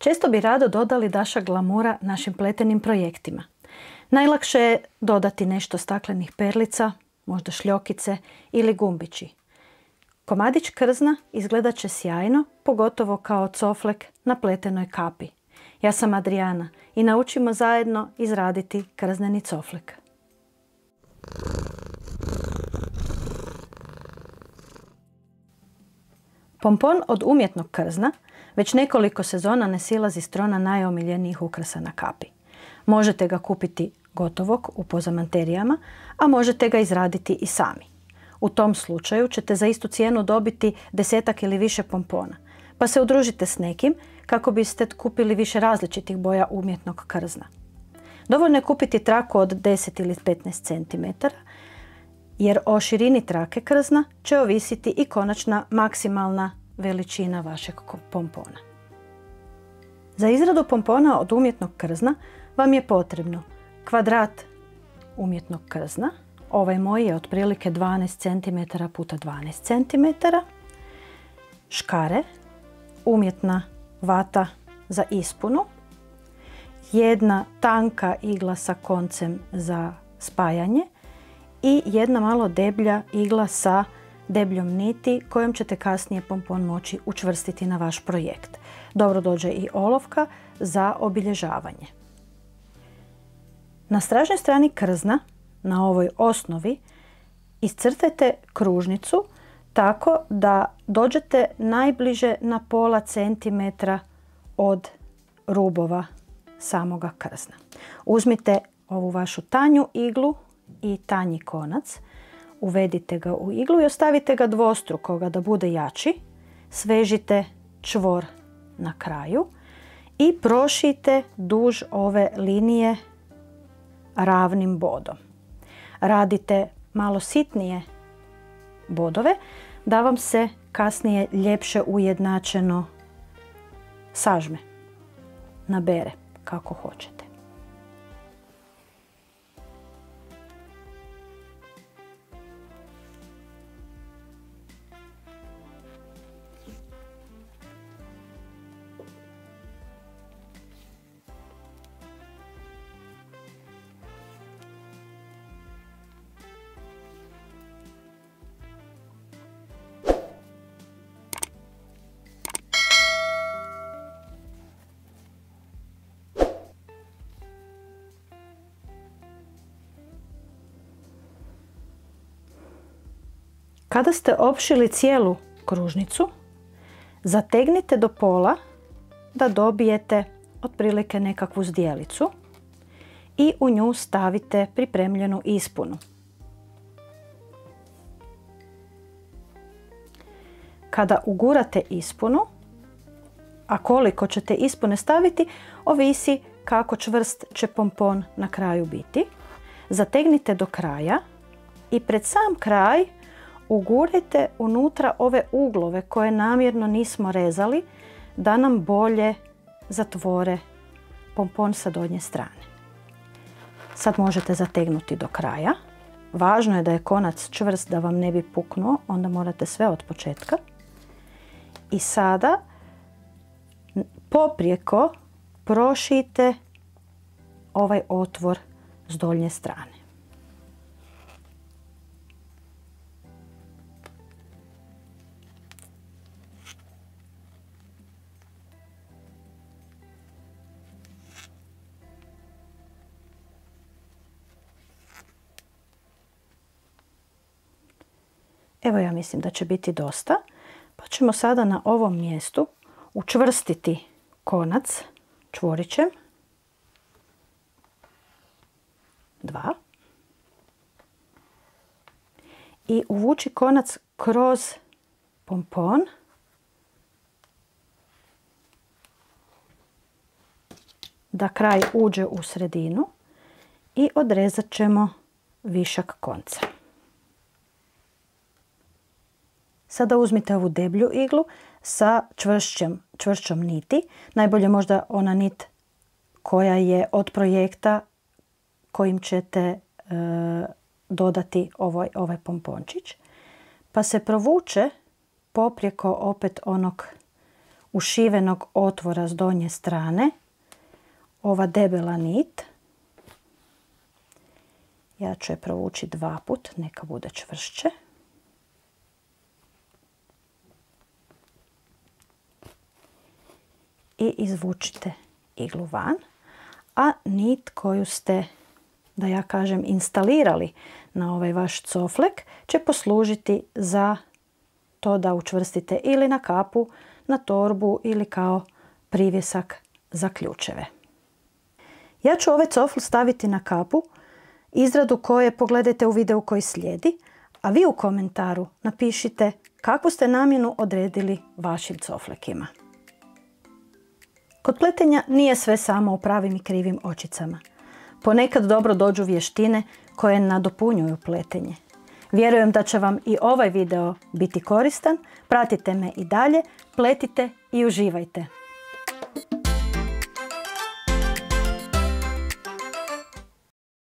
Često bi rado dodali dašak glamura našim pletenim projektima. Najlakše je dodati nešto staklenih perlica, možda šljokice ili gumbići. Komadić krzna izgledat će sjajno, pogotovo kao coflek na pletenoj kapi. Ja sam Adriana i naučimo zajedno izraditi krzneni coflek. Pompon od umjetnog krzna već nekoliko sezona ne silazi s trona najomiljenijih ukrasa na kapi. Možete ga kupiti gotovog u pozamanterijama, a možete ga izraditi i sami. U tom slučaju ćete za istu cijenu dobiti 10 ili više pompona, pa se udružite s nekim kako biste kupili više različitih boja umjetnog krzna. Dovoljno je kupiti traku od 10 ili 15 cm, jer o širini trake krzna će ovisiti i konačna maksimalna veličina vašeg pompona. Za izradu pompona od umjetnog krzna vam je potrebno kvadrat umjetnog krzna. Ovaj moj je otprilike 12 cm puta 12 cm. Škare, umjetna vata za ispunu, jedna tanka igla sa koncem za spajanje i jedna malo deblja igla sa debljom niti kojom ćete kasnije pompon moći učvrstiti na vaš projekt. Dobro dođe i olovka za obilježavanje. Na stražnjoj strani krzna, na ovoj osnovi, iscrtajte kružnicu tako da dođete najbliže na pola centimetra od rubova samoga krzna. Uzmite ovu vašu tanju iglu i tanji konac, uvedite ga u iglu i ostavite ga dvostrukoga da bude jači. Svežite čvor na kraju i prošijte duž ove linije ravnim bodom. Radite malo sitnije bodove da vam se kasnije ljepše ujednačeno sažme, nabere kako hoćete. Kada ste opšili cijelu kružnicu, zategnite do pola da dobijete otprilike nekakvu zdjelicu i u nju stavite pripremljenu ispunu. Kada ugurate ispunu, a koliko ćete ispune staviti, ovisi kako čvrst će pompon na kraju biti. Zategnite do kraja i pred sam kraj ugurajte unutra ove uglove koje namjerno nismo rezali da nam bolje zatvore pompon sa donje strane. Sad možete zategnuti do kraja. Važno je da je konac čvrst da vam ne bi puknuo, onda morate sve od početka. I sada poprijeko prošijte ovaj otvor s donje strane. Evo, ja mislim da će biti dosta, pa ćemo sada na ovom mjestu učvrstiti konac čvorićem. 2. I uvući konac kroz pompon. Da kraj uđe u sredinu i odrezat ćemo višak konca. Sada uzmite ovu deblju iglu sa čvršćom niti. Najbolje možda ona nit koja je od projekta kojim ćete dodati ovaj pompončić. Pa se provuče poprijeko opet onog ušivenog otvora s donje strane, ova debela nit. Ja ću je provući 2 puta, neka bude čvršće. I izvučite iglu van. A nit koju ste, da ja kažem, instalirali na ovaj vaš coflek će poslužiti za to da učvrstite ili na kapu, na torbu ili kao privjesak za ključeve. Ja ću ovaj cofl staviti na kapu, izradu koje pogledajte u videu koji slijedi, a vi u komentaru napišite kakvu ste namjenu odredili vašim coflekima. Kod pletenja nije sve samo u pravim i krivim očicama. Ponekad dobro dođu vještine koje nadopunjuju pletenje. Vjerujem da će vam i ovaj video biti koristan. Pratite me i dalje, pletite i uživajte!